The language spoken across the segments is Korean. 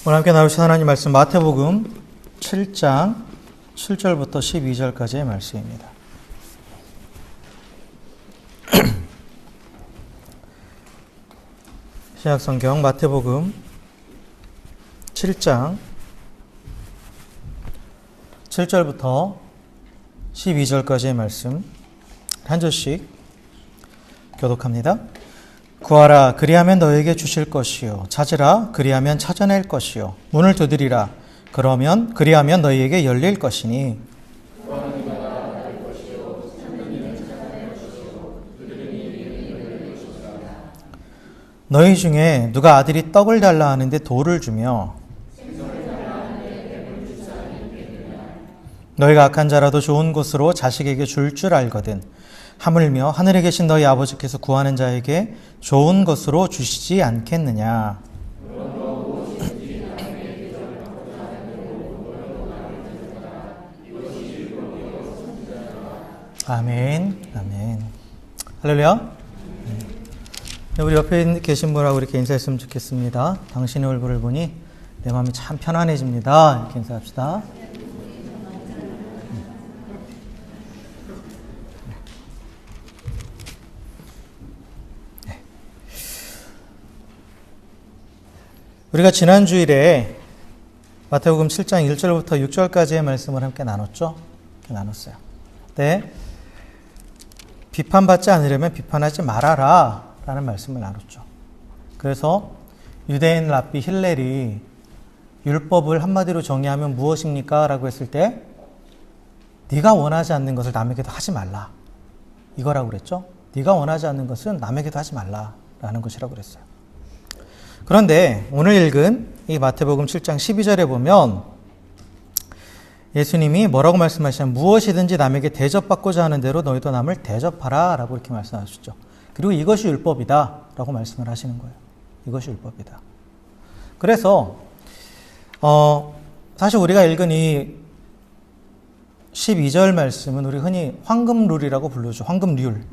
오늘 함께 나누실 하나님 말씀 마태복음 7장 7절부터 12절까지의 말씀입니다. 신약성경 마태복음 7장 7절부터 12절까지의 말씀 한 절씩 교독합니다. 구하라 그리하면 너에게 주실 것이요 찾으라 그리하면 찾아낼 것이요 문을 두드리라 그리하면 너희에게 열릴 것이니 너희 중에 누가 아들이 떡을 달라 하는데 돌을 주며 너희가 악한 자라도 좋은 곳으로 자식에게 줄 줄 알거든 하물며 하늘에 계신 너희 아버지께서 구하는 자에게 좋은 것으로 주시지 않겠느냐. 아멘. 아멘. 할렐루야. 우리 옆에 계신 분하고 이렇게 인사했으면 좋겠습니다. 당신의 얼굴을 보니 내 마음이 참 편안해집니다. 이렇게 인사합시다. 우리가 지난 주일에 마태복음 7장 1절부터 6절까지의 말씀을 함께 나눴죠? 나눴어요. 네. 비판받지 않으려면 비판하지 말아라 라는 말씀을 나눴죠. 그래서 유대인 랍비 힐렐이 율법을 한마디로 정의하면 무엇입니까? 라고 했을 때 네가 원하지 않는 것을 남에게도 하지 말라. 이거라고 그랬죠? 네가 원하지 않는 것은 남에게도 하지 말라 라는 것이라고 그랬어요. 그런데 오늘 읽은 이 마태복음 7장 12절에 보면 예수님이 뭐라고 말씀하시냐면 무엇이든지 남에게 대접받고자 하는 대로 너희도 남을 대접하라 라고 이렇게 말씀하셨죠. 그리고 이것이 율법이다 라고 말씀을 하시는 거예요. 이것이 율법이다. 그래서 사실 우리가 읽은 이 12절 말씀은 우리 흔히 황금룰이라고 부르죠. 황금률.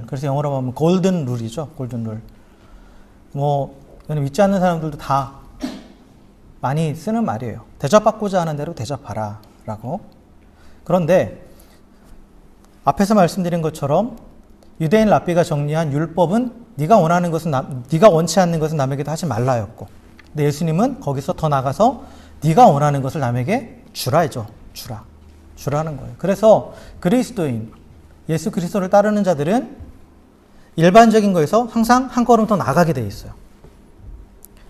그래서 영어로 보면 골든 룰이죠. 골든 룰. 믿지 않는 사람들도 다 많이 쓰는 말이에요. 대접받고자 하는 대로 대접하라 라고. 그런데 앞에서 말씀드린 것처럼 유대인 랍비가 정리한 율법은 네가 원하는 것은 네가 원치 않는 것은 남에게도 하지 말라였고, 근데 예수님은 거기서 더 나가서 네가 원하는 것을 남에게 주라죠. 주라는 거예요. 그래서 그리스도인 예수 그리스도를 따르는 자들은 일반적인 거에서 항상 한 걸음 더 나가게 돼 있어요.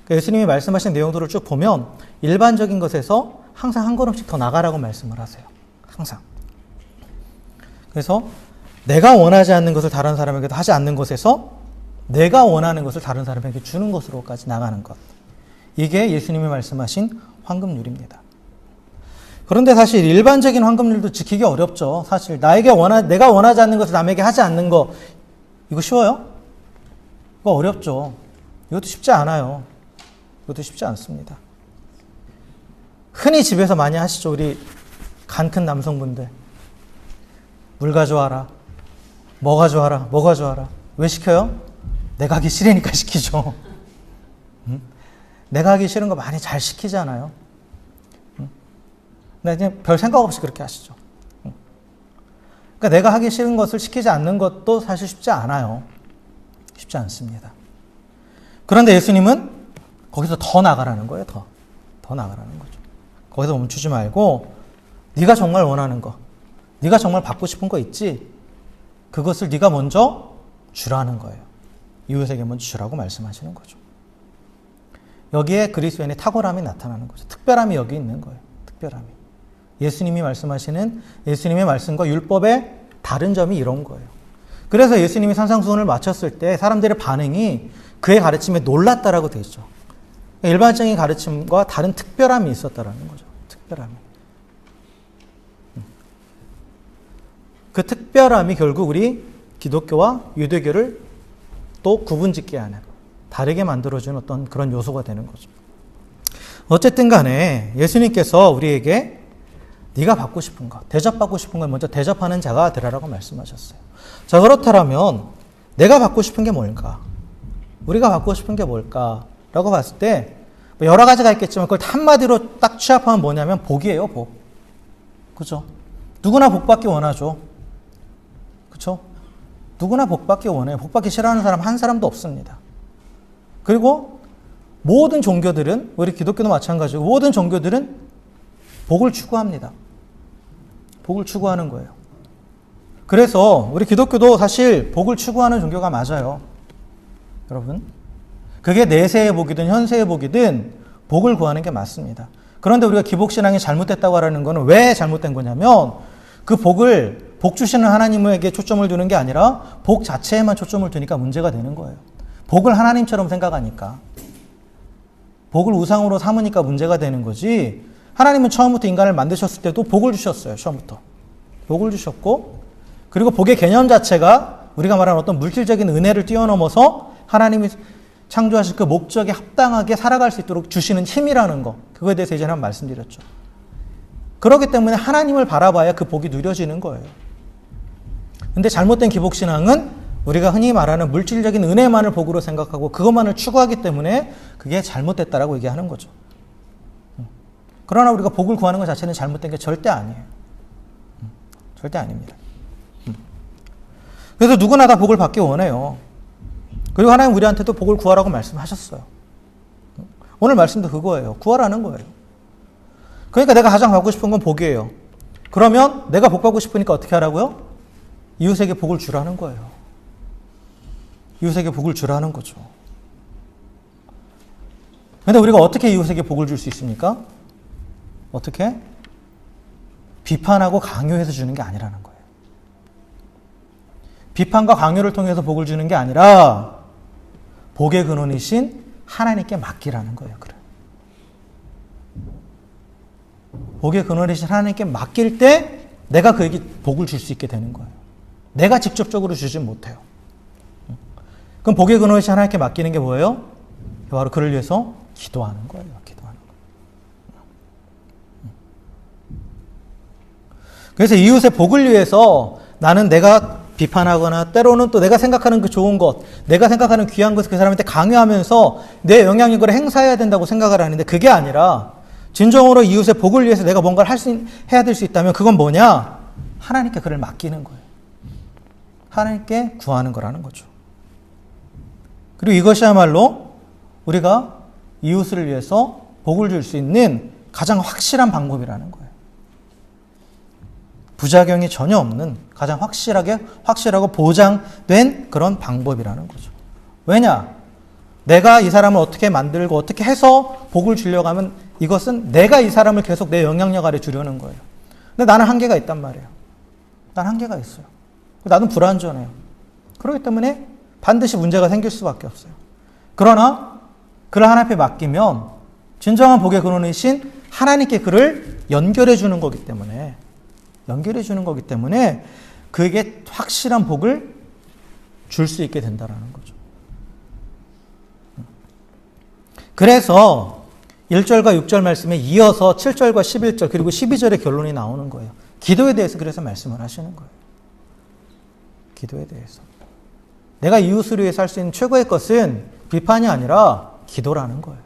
예수님이 말씀하신 내용들을 쭉 보면 일반적인 것에서 항상 한 걸음씩 더 나가라고 말씀을 하세요. 항상. 그래서 내가 원하지 않는 것을 다른 사람에게도 하지 않는 것에서 내가 원하는 것을 다른 사람에게 주는 것으로까지 나가는 것. 이게 예수님이 말씀하신 황금률입니다. 그런데 사실 일반적인 황금률도 지키기 어렵죠. 사실 내가 원하지 않는 것을 남에게 하지 않는 거 이거 쉬워요? 이거 어렵죠. 이것도 쉽지 않아요. 이것도 쉽지 않습니다. 흔히 집에서 많이 하시죠. 우리 간 큰 남성분들. 물 가져와라. 뭐 가져와라. 왜 시켜요? 내가 하기 싫으니까 시키죠. 내가 하기 싫은 거 많이 잘 시키잖아요. 근데 그냥 별 생각 없이 그렇게 하시죠. 그러니까 내가 하기 싫은 것을 시키지 않는 것도 사실 쉽지 않아요. 쉽지 않습니다. 그런데 예수님은 거기서 더 나가라는 거예요. 더 나가라는 거죠. 거기서 멈추지 말고 네가 정말 원하는 거, 네가 정말 받고 싶은 거 있지? 그것을 네가 먼저 주라는 거예요. 이웃에게 먼저 주라고 말씀하시는 거죠. 여기에 그리스도인의 탁월함이 나타나는 거죠. 특별함이 여기 있는 거예요. 특별함이. 예수님이 말씀하시는 예수님의 말씀과 율법의 다른 점이 이런 거예요. 그래서 예수님이 산상수훈을 마쳤을 때 사람들의 반응이 그의 가르침에 놀랐다라고 되어 있죠. 일반적인 가르침과 다른 특별함이 있었다라는 거죠. 특별함이. 그 특별함이 결국 우리 기독교와 유대교를 또 구분짓게 하는, 다르게 만들어주는 어떤 그런 요소가 되는 거죠. 어쨌든 간에 예수님께서 우리에게 네가 받고 싶은 것, 대접받고 싶은 걸 먼저 대접하는 자가 되라라고 말씀하셨어요. 자, 그렇다면 내가 받고 싶은 게 뭘까? 우리가 받고 싶은 게 뭘까? 라고 봤을 때 뭐 여러 가지가 있겠지만 그걸 한마디로 딱 취합하면 뭐냐면 복이에요, 복. 그죠? 누구나 복 받기 원하죠. 그죠? 누구나 복 받기 원해요. 복 받기 싫어하는 사람 한 사람도 없습니다. 그리고 모든 종교들은, 우리 기독교도 마찬가지고 모든 종교들은 복을 추구합니다. 복을 추구하는 거예요. 그래서 우리 기독교도 사실 복을 추구하는 종교가 맞아요. 여러분. 그게 내세의 복이든 현세의 복이든 복을 구하는 게 맞습니다. 그런데 우리가 기복신앙이 잘못됐다고 하는 거는 왜 잘못된 거냐면 그 복을 복 주시는 하나님에게 초점을 두는 게 아니라 복 자체에만 초점을 두니까 문제가 되는 거예요. 복을 하나님처럼 생각하니까. 복을 우상으로 삼으니까 문제가 되는 거지. 하나님은 처음부터 인간을 만드셨을 때도 복을 주셨어요. 처음부터. 복을 주셨고, 그리고 복의 개념 자체가 우리가 말하는 어떤 물질적인 은혜를 뛰어넘어서 하나님이 창조하실 그 목적에 합당하게 살아갈 수 있도록 주시는 힘이라는 거. 그거에 대해서 예전에 한번 말씀드렸죠. 그렇기 때문에 하나님을 바라봐야 그 복이 누려지는 거예요. 근데 잘못된 기복신앙은 우리가 흔히 말하는 물질적인 은혜만을 복으로 생각하고 그것만을 추구하기 때문에 그게 잘못됐다라고 얘기하는 거죠. 그러나 우리가 복을 구하는 것 자체는 잘못된 게 절대 아니에요. 절대 아닙니다. 그래서 누구나 다 복을 받기 원해요. 그리고 하나님 우리한테도 복을 구하라고 말씀하셨어요. 오늘 말씀도 그거예요. 구하라는 거예요. 그러니까 내가 가장 받고 싶은 건 복이에요. 그러면 내가 복 받고 싶으니까 어떻게 하라고요? 이웃에게 복을 주라는 거예요. 이웃에게 복을 주라는 거죠. 그런데 우리가 어떻게 이웃에게 복을 줄 수 있습니까? 어떻게? 비판하고 강요해서 주는 게 아니라는 거예요. 비판과 강요를 통해서 복을 주는 게 아니라 복의 근원이신 하나님께 맡기라는 거예요. 그래. 복의 근원이신 하나님께 맡길 때 내가 그에게 복을 줄 수 있게 되는 거예요. 내가 직접적으로 주진 못해요. 그럼 복의 근원이신 하나님께 맡기는 게 뭐예요? 바로 그를 위해서 기도하는 거예요. 기도하는 거예요. 그래서 이웃의 복을 위해서 나는 내가 비판하거나 때로는 또 내가 생각하는 그 좋은 것, 내가 생각하는 귀한 것을 그 사람한테 강요하면서 내 영향력을 행사해야 된다고 생각을 하는데 그게 아니라 진정으로 이웃의 복을 위해서 내가 뭔가를 해야 될 수 있다면 그건 뭐냐? 하나님께 그를 맡기는 거예요. 하나님께 구하는 거라는 거죠. 그리고 이것이야말로 우리가 이웃을 위해서 복을 줄 수 있는 가장 확실한 방법이라는 거예요. 부작용이 전혀 없는 가장 확실하고 보장된 그런 방법이라는 거죠. 왜냐? 내가 이 사람을 어떻게 만들고 어떻게 해서 복을 주려고 하면 이것은 내가 이 사람을 계속 내 영향력 아래 두려는 거예요. 근데 나는 한계가 있단 말이에요. 난 한계가 있어요. 나는 불완전해요. 그렇기 때문에 반드시 문제가 생길 수밖에 없어요. 그러나 그를 하나님 앞에 맡기면 진정한 복의 근원이신 하나님께 그를 연결해 주는 거기 때문에 그에게 확실한 복을 줄 수 있게 된다는 거죠. 그래서 1절과 6절 말씀에 이어서 7절과 11절 그리고 12절의 결론이 나오는 거예요. 기도에 대해서 그래서 말씀을 하시는 거예요. 기도에 대해서. 내가 이웃을 위해서 할 수 있는 최고의 것은 비판이 아니라 기도라는 거예요.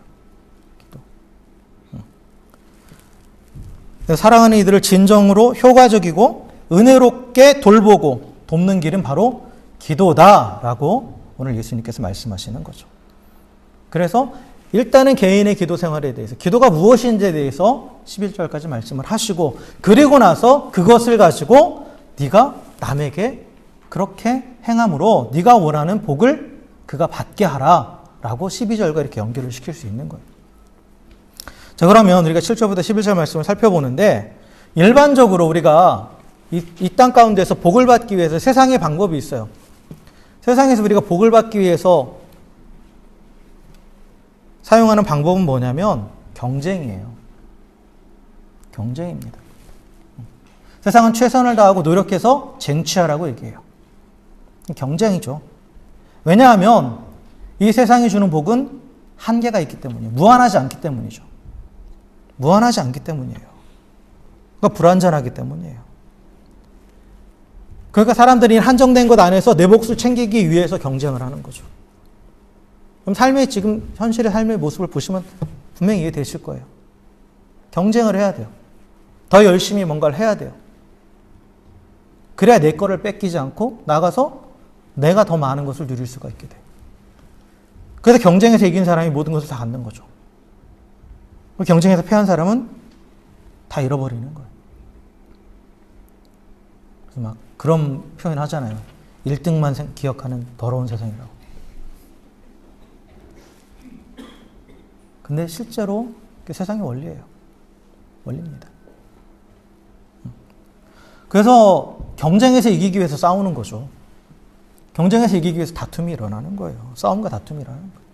기도. 사랑하는 이들을 진정으로 효과적이고 은혜롭게 돌보고 돕는 길은 바로 기도다라고 오늘 예수님께서 말씀하시는 거죠. 그래서 일단은 개인의 기도 생활에 대해서 기도가 무엇인지에 대해서 11절까지 말씀을 하시고 그리고 나서 그것을 가지고 네가 남에게 그렇게 행함으로 네가 원하는 복을 그가 받게 하라라고 12절과 이렇게 연결을 시킬 수 있는 거예요. 자, 그러면 우리가 7절부터 11절 말씀을 살펴보는데 일반적으로 우리가 이 땅 가운데서 복을 받기 위해서 세상의 방법이 있어요. 세상에서 우리가 복을 받기 위해서 사용하는 방법은 뭐냐면 경쟁이에요. 경쟁입니다. 세상은 최선을 다하고 노력해서 쟁취하라고 얘기해요. 경쟁이죠. 왜냐하면 이 세상이 주는 복은 한계가 있기 때문이에요. 무한하지 않기 때문이죠. 무한하지 않기 때문이에요. 그러니까 불완전하기 때문이에요. 그러니까 사람들이 한정된 것 안에서 내 몫을 챙기기 위해서 경쟁을 하는 거죠. 그럼 지금 현실의 삶의 모습을 보시면 분명히 이해되실 거예요. 경쟁을 해야 돼요. 더 열심히 뭔가를 해야 돼요. 그래야 내 거를 뺏기지 않고 나가서 내가 더 많은 것을 누릴 수가 있게 돼요. 그래서 경쟁에서 이긴 사람이 모든 것을 다 갖는 거죠. 경쟁에서 패한 사람은 다 잃어버리는 거예요. 그래서 막 그런 표현 하잖아요. 1등만 기억하는 더러운 세상이라고. 근데 실제로 세상의 원리예요. 원리입니다. 그래서 경쟁에서 이기기 위해서 싸우는 거죠. 경쟁에서 이기기 위해서 다툼이 일어나는 거예요. 싸움과 다툼이 일어나는 거예요.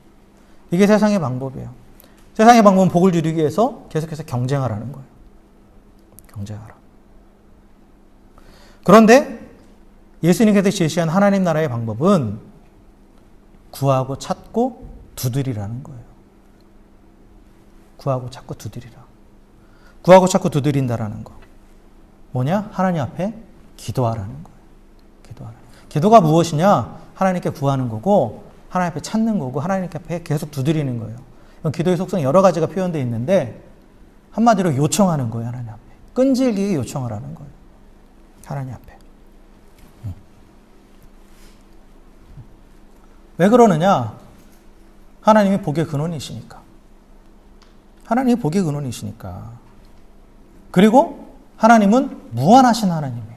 이게 세상의 방법이에요. 세상의 방법은 복을 누리기 위해서 계속해서 경쟁하라는 거예요. 경쟁하라. 그런데 예수님께서 제시한 하나님 나라의 방법은 구하고 찾고 두드리라는 거예요. 구하고 찾고 두드리라. 구하고 찾고 두드린다라는 거. 뭐냐? 하나님 앞에 기도하라는 거예요. 기도하라. 기도가 무엇이냐? 하나님께 구하는 거고 하나님 앞에 찾는 거고 하나님 앞에 계속 두드리는 거예요. 기도의 속성이 여러 가지가 표현되어 있는데 한마디로 요청하는 거예요. 하나님 앞에. 끈질기게 요청하라는 거예요. 하나님 앞에. 왜 그러느냐? 하나님이 복의 근원이시니까. 하나님이 복의 근원이시니까. 그리고 하나님은 무한하신 하나님이에요.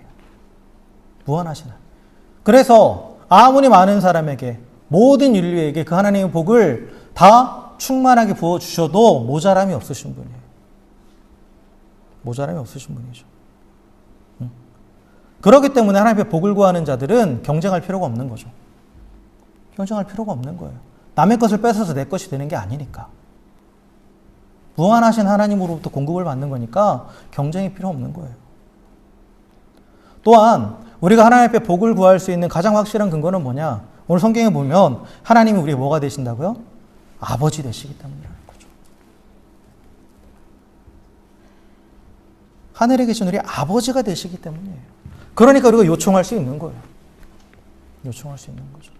무한하신 하나님. 그래서 아무리 많은 사람에게 모든 인류에게 그 하나님의 복을 다 충만하게 부어주셔도 모자람이 없으신 분이에요. 모자람이 없으신 분이죠. 그렇기 때문에 하나님의 복을 구하는 자들은 경쟁할 필요가 없는 거죠. 경쟁할 필요가 없는 거예요. 남의 것을 뺏어서 내 것이 되는 게 아니니까. 무한하신 하나님으로부터 공급을 받는 거니까 경쟁이 필요 없는 거예요. 또한 우리가 하나님 앞에 복을 구할 수 있는 가장 확실한 근거는 뭐냐? 오늘 성경에 보면 하나님이 우리의 뭐가 되신다고요? 아버지 되시기 때문이라는 거죠. 하늘에 계신 우리 아버지가 되시기 때문이에요. 그러니까 우리가 요청할 수 있는 거예요. 요청할 수 있는 거죠.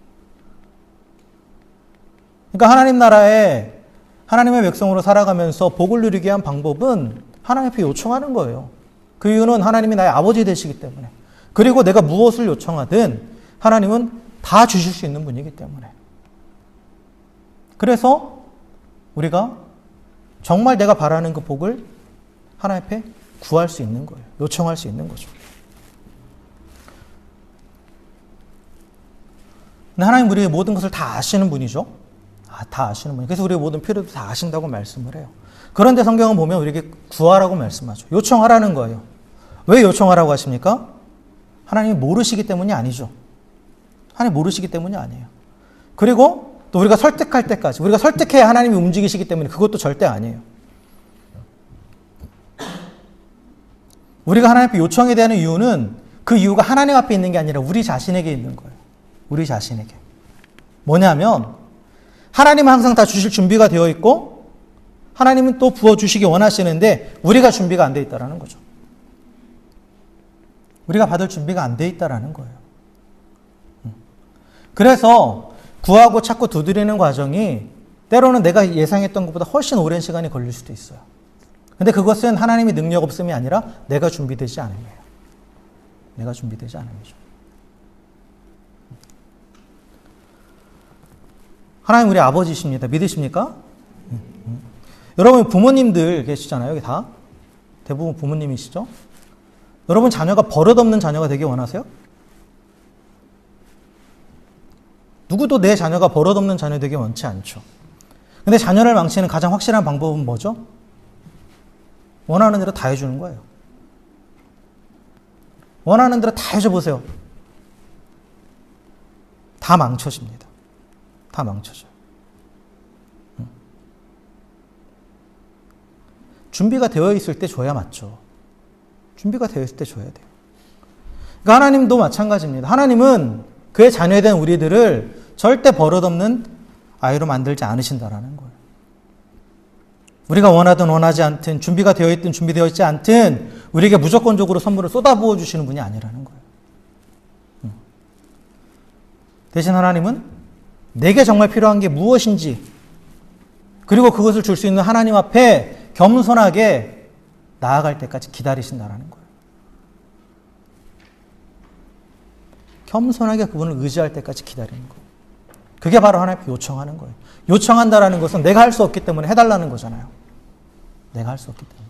그러니까 하나님 나라에 하나님의 백성으로 살아가면서 복을 누리게 한 방법은 하나님 앞에 요청하는 거예요. 그 이유는 하나님이 나의 아버지 되시기 때문에. 그리고 내가 무엇을 요청하든 하나님은 다 주실 수 있는 분이기 때문에. 그래서 우리가 정말 내가 바라는 그 복을 하나님 앞에 구할 수 있는 거예요. 요청할 수 있는 거죠. 근데 하나님 우리의 모든 것을 다 아시는 분이죠. 다 아시는 분이에요. 그래서 우리의 모든 필요도 다 아신다고 말씀을 해요. 그런데 성경은 보면 우리에게 구하라고 말씀하죠. 요청하라는 거예요. 왜 요청하라고 하십니까? 하나님이 모르시기 때문이 아니죠. 하나님 모르시기 때문이 아니에요. 그리고 또 우리가 설득할 때까지, 우리가 설득해야 하나님이 움직이시기 때문에 그것도 절대 아니에요. 우리가 하나님 앞에 요청에 대한 이유는 그 이유가 하나님 앞에 있는 게 아니라 우리 자신에게 있는 거예요. 우리 자신에게. 뭐냐면 하나님은 항상 다 주실 준비가 되어 있고 하나님은 또 부어주시기 원하시는데 우리가 준비가 안 돼 있다는 거죠. 우리가 받을 준비가 안 돼 있다는 거예요. 그래서 구하고 찾고 두드리는 과정이 때로는 내가 예상했던 것보다 훨씬 오랜 시간이 걸릴 수도 있어요. 근데 그것은 하나님의 능력 없음이 아니라 내가 준비되지 않음이에요. 내가 준비되지 않음이죠. 하나님 우리 아버지십니다. 믿으십니까? 여러분 부모님들 계시잖아요. 여기 다. 대부분 부모님이시죠? 여러분 자녀가 버릇없는 자녀가 되기 원하세요? 누구도 내 자녀가 버릇없는 자녀 되기 원치 않죠. 근데 자녀를 망치는 가장 확실한 방법은 뭐죠? 원하는 대로 다 해주는 거예요. 원하는 대로 다 해줘보세요. 다 망쳐집니다. 다 망쳐져요. 준비가 되어 있을 때 줘야 맞죠. 준비가 되어 있을 때 줘야 돼요. 그러니까 하나님도 마찬가지입니다. 하나님은 그의 자녀에 대한 우리들을 절대 버릇없는 아이로 만들지 않으신다라는 거예요. 우리가 원하든 원하지 않든 준비가 되어 있든 준비되어 있지 않든 우리에게 무조건적으로 선물을 쏟아부어 주시는 분이 아니라는 거예요. 대신 하나님은 내게 정말 필요한 게 무엇인지 그리고 그것을 줄 수 있는 하나님 앞에 겸손하게 나아갈 때까지 기다리신다라는 거예요. 겸손하게 그분을 의지할 때까지 기다리는 거예요. 그게 바로 하나님 앞에 요청하는 거예요. 요청한다라는 것은 내가 할 수 없기 때문에 해달라는 거잖아요. 내가 할 수 없기 때문에.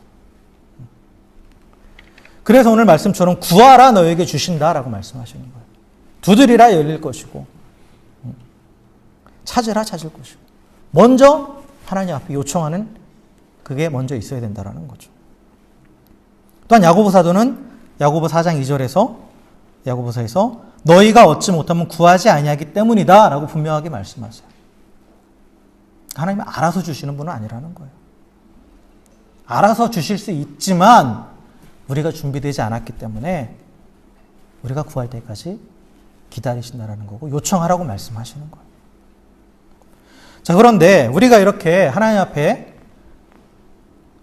그래서 오늘 말씀처럼 구하라 너에게 주신다라고 말씀하시는 거예요. 두드리라 열릴 것이고 찾으라 찾을 것이고 먼저 하나님 앞에 요청하는 그게 먼저 있어야 된다라는 거죠. 또한 야고보 사도는 야고보 4장 2절에서 야고보서에서 너희가 얻지 못하면 구하지 아니하기 때문이다 라고 분명하게 말씀하세요. 하나님이 알아서 주시는 분은 아니라는 거예요. 알아서 주실 수 있지만 우리가 준비되지 않았기 때문에 우리가 구할 때까지 기다리신다라는 거고 요청하라고 말씀하시는 거예요. 자, 그런데 우리가 이렇게 하나님 앞에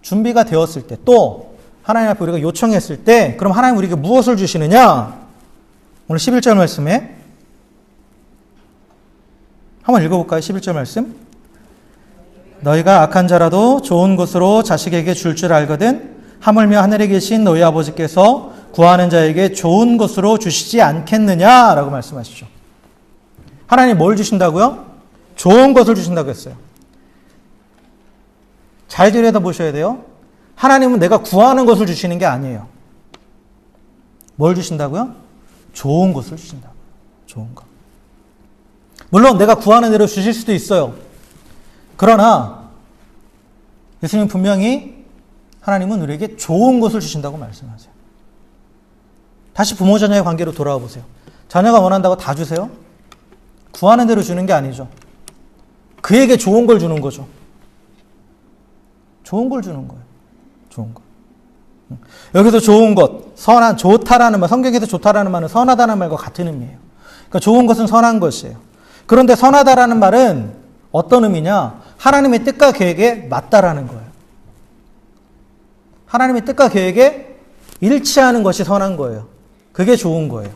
준비가 되었을 때 또 하나님 앞에 우리가 요청했을 때 그럼 하나님 우리에게 무엇을 주시느냐? 오늘 11절 말씀에 한번 읽어볼까요? 11절 말씀. 너희가 악한 자라도 좋은 것으로 자식에게 줄 줄 알거든 하물며 하늘에 계신 너희 아버지께서 구하는 자에게 좋은 것으로 주시지 않겠느냐라고 말씀하시죠. 하나님 뭘 주신다고요? 좋은 것을 주신다고 했어요. 잘 들여다보셔야 돼요. 하나님은 내가 구하는 것을 주시는 게 아니에요. 뭘 주신다고요? 좋은 것을 주신다고요. 좋은 것. 물론 내가 구하는 대로 주실 수도 있어요. 그러나 예수님 분명히 하나님은 우리에게 좋은 것을 주신다고 말씀하세요. 다시 부모 자녀의 관계로 돌아와 보세요. 자녀가 원한다고 다 주세요? 구하는 대로 주는 게 아니죠. 그에게 좋은 걸 주는 거죠. 좋은 걸 주는 거예요. 좋은 것. 여기서 좋은 것, 선한, 좋다라는 말, 성경에서 좋다라는 말은 선하다는 말과 같은 의미예요. 그러니까 좋은 것은 선한 것이에요. 그런데 선하다라는 말은 어떤 의미냐? 하나님의 뜻과 계획에 맞다라는 거예요. 하나님의 뜻과 계획에 일치하는 것이 선한 거예요. 그게 좋은 거예요.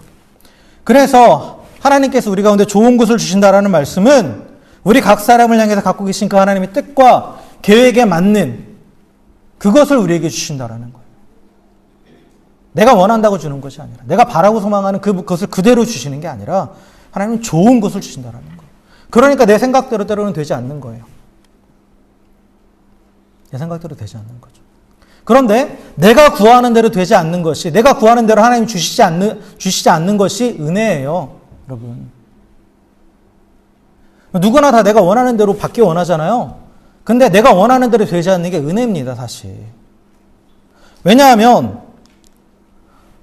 그래서 하나님께서 우리 가운데 좋은 것을 주신다라는 말씀은 우리 각 사람을 향해서 갖고 계신 그 하나님의 뜻과 계획에 맞는 그것을 우리에게 주신다라는 거예요. 내가 원한다고 주는 것이 아니라 내가 바라고 소망하는 그것을 그대로 주시는 게 아니라 하나님은 좋은 것을 주신다라는 거예요. 그러니까 내 생각대로 때로는 되지 않는 거예요. 내 생각대로 되지 않는 거죠. 그런데 내가 구하는 대로 되지 않는 것이 내가 구하는 대로 하나님이 주시지 않는 것이 은혜예요. 여러분. 누구나 다 내가 원하는 대로 받기 원하잖아요. 근데 내가 원하는 대로 되지 않는 게 은혜입니다, 사실. 왜냐하면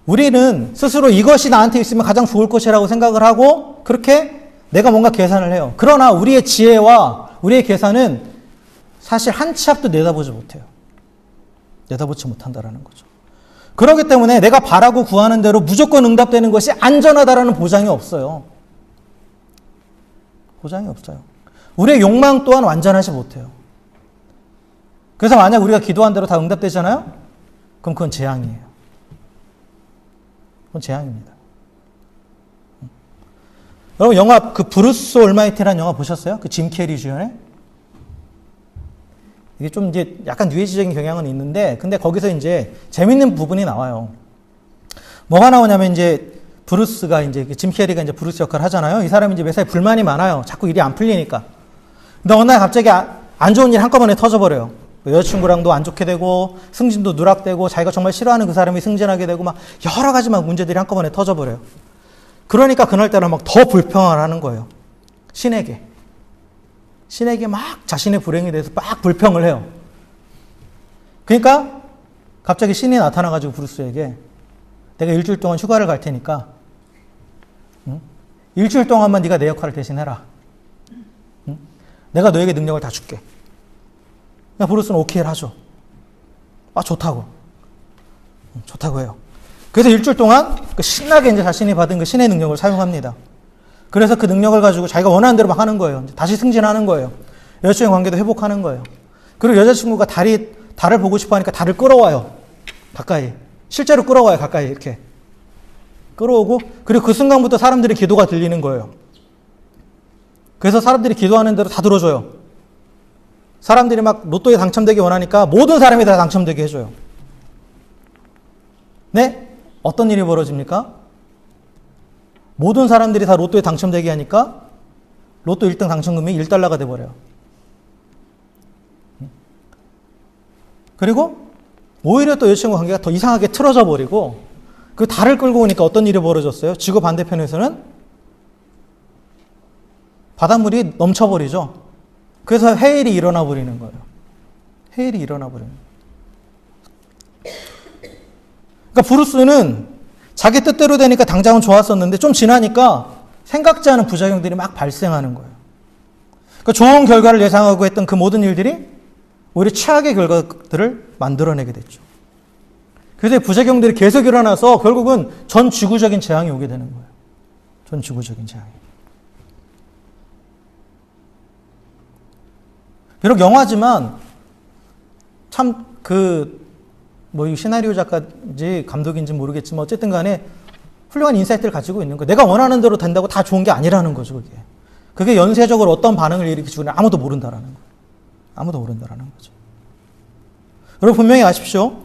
우리는 스스로 이것이 나한테 있으면 가장 좋을 것이라고 생각을 하고 그렇게 내가 뭔가 계산을 해요. 그러나 우리의 지혜와 우리의 계산은 사실 한 치 앞도 내다보지 못해요. 내다보지 못한다라는 거죠. 그렇기 때문에 내가 바라고 구하는 대로 무조건 응답되는 것이 안전하다라는 보장이 없어요. 보장이 없어요. 우리의 욕망 또한 완전하지 못해요. 그래서 만약 우리가 기도한 대로 다 응답되잖아요? 그럼 그건 재앙이에요. 그건 재앙입니다. 여러분 영화 그 브루스 올마이티라는 영화 보셨어요? 그 짐 캐리 주연의? 이게 좀 이제 약간 뉴에이지적인 경향은 있는데 근데 거기서 이제 재밌는 부분이 나와요. 뭐가 나오냐면 이제 브루스가 이제 짐 캐리가 이제 브루스 역할을 하잖아요. 이 사람이 이제 매사에 불만이 많아요. 자꾸 일이 안 풀리니까. 근데 어느 날 갑자기 안 좋은 일 한꺼번에 터져버려요. 여자친구랑도 안 좋게 되고 승진도 누락되고 자기가 정말 싫어하는 그 사람이 승진하게 되고 막 여러 가지 막 문제들이 한꺼번에 터져버려요. 그러니까 그날따라 막 더 불평을 하는 거예요. 신에게 막 자신의 불행에 대해서 막 불평을 해요. 그러니까 갑자기 신이 나타나가지고 브루스에게 내가 일주일 동안 휴가를 갈 테니까 일주일 동안만 네가 내 역할을 대신해라. 내가 너에게 능력을 다 줄게. 브루스는 오케이를 하죠. 아, 좋다고 해요. 그래서 일주일 동안 그 신나게 이제 자신이 받은 그 신의 능력을 사용합니다. 그래서 그 능력을 가지고 자기가 원하는 대로 막 하는 거예요. 다시 승진하는 거예요. 여자친구의 관계도 회복하는 거예요. 그리고 여자친구가 달을 보고 싶어 하니까 달을 끌어와요. 가까이. 실제로 끌어와요. 가까이 이렇게. 끌어오고 그리고 그 순간부터 사람들의 기도가 들리는 거예요. 그래서 사람들이 기도하는 대로 다 들어줘요. 사람들이 막 로또에 당첨되기 원하니까 모든 사람이 다 당첨되게 해줘요. 네? 어떤 일이 벌어집니까? 모든 사람들이 다 로또에 당첨되게 하니까 로또 1등 당첨금이 1달러가 돼버려요. 그리고 오히려 또 여자친구 관계가 더 이상하게 틀어져 버리고 그 달을 끌고 오니까 어떤 일이 벌어졌어요? 지구 반대편에서는 바닷물이 넘쳐버리죠. 그래서 해일이 일어나 버리는 거예요. 해일이 일어나 버리는 거예요. 그러니까 브루스는 자기 뜻대로 되니까 당장은 좋았었는데 좀 지나니까 생각지 않은 부작용들이 막 발생하는 거예요. 그러니까 좋은 결과를 예상하고 했던 그 모든 일들이 오히려 최악의 결과들을 만들어내게 됐죠. 그래서 부작용들이 계속 일어나서 결국은 전 지구적인 재앙이 오게 되는 거예요. 전 지구적인 재앙이. 비록 영화지만 참 이 시나리오 작가인지 감독인지 모르겠지만 어쨌든 간에 훌륭한 인사이트를 가지고 있는 거예요. 내가 원하는 대로 된다고 다 좋은 게 아니라는 거죠, 그게. 그게 연쇄적으로 어떤 반응을 일으킬지 아무도 모른다라는 거예요. 아무도 모른다라는 거죠. 여러분 분명히 아십시오.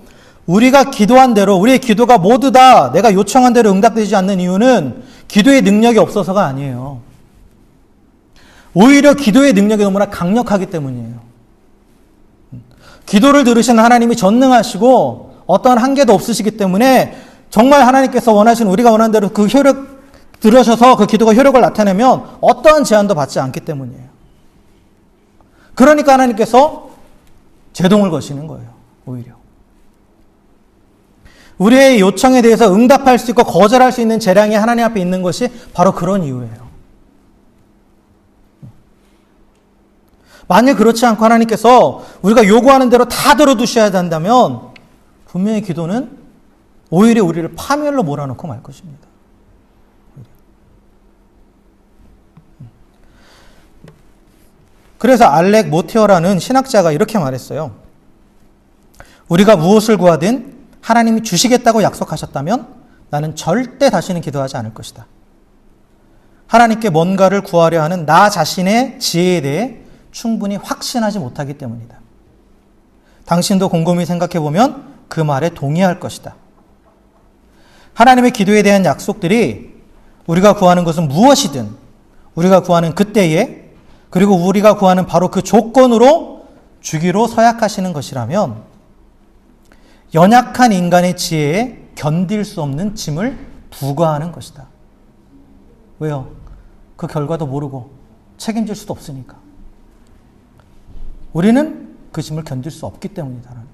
우리가 기도한 대로, 우리의 기도가 모두 다 내가 요청한 대로 응답되지 않는 이유는 기도의 능력이 없어서가 아니에요. 오히려 기도의 능력이 너무나 강력하기 때문이에요. 기도를 들으신 하나님이 전능하시고 어떠한 한계도 없으시기 때문에 정말 하나님께서 원하시는 우리가 원하는 대로 그 효력 들으셔서 그 기도가 효력을 나타내면 어떠한 제한도 받지 않기 때문이에요. 그러니까 하나님께서 제동을 거시는 거예요. 오히려. 우리의 요청에 대해서 응답할 수 있고 거절할 수 있는 재량이 하나님 앞에 있는 것이 바로 그런 이유예요. 만일 그렇지 않고 하나님께서 우리가 요구하는 대로 다 들어두셔야 한다면 분명히 기도는 오히려 우리를 파멸로 몰아넣고 말 것입니다. 그래서 알렉 모티어라는 신학자가 이렇게 말했어요. 우리가 무엇을 구하든 하나님이 주시겠다고 약속하셨다면 나는 절대 다시는 기도하지 않을 것이다. 하나님께 뭔가를 구하려 하는 나 자신의 지혜에 대해 충분히 확신하지 못하기 때문이다. 당신도 곰곰이 생각해보면 그 말에 동의할 것이다. 하나님의 기도에 대한 약속들이 우리가 구하는 것은 무엇이든 우리가 구하는 그때에 그리고 우리가 구하는 바로 그 조건으로 주기로 서약하시는 것이라면 연약한 인간의 지혜에 견딜 수 없는 짐을 부과하는 것이다. 왜요? 그 결과도 모르고 책임질 수도 없으니까. 우리는 그 짐을 견딜 수 없기 때문이다라는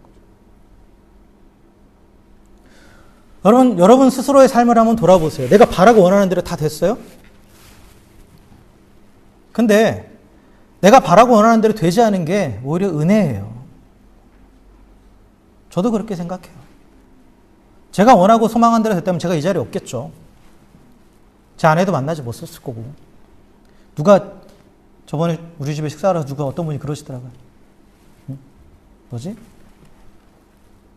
거죠. 여러분 스스로의 삶을 한번 돌아보세요. 내가 바라고 원하는 대로 다 됐어요? 근데 내가 바라고 원하는 대로 되지 않은 게 오히려 은혜예요. 저도 그렇게 생각해요. 제가 원하고 소망한 대로 됐다면 제가 이 자리에 없겠죠. 제 아내도 만나지 못했을 거고. 누가 저번에 우리 집에 식사하러 누가 어떤 분이 그러시더라고요. 응? 뭐지?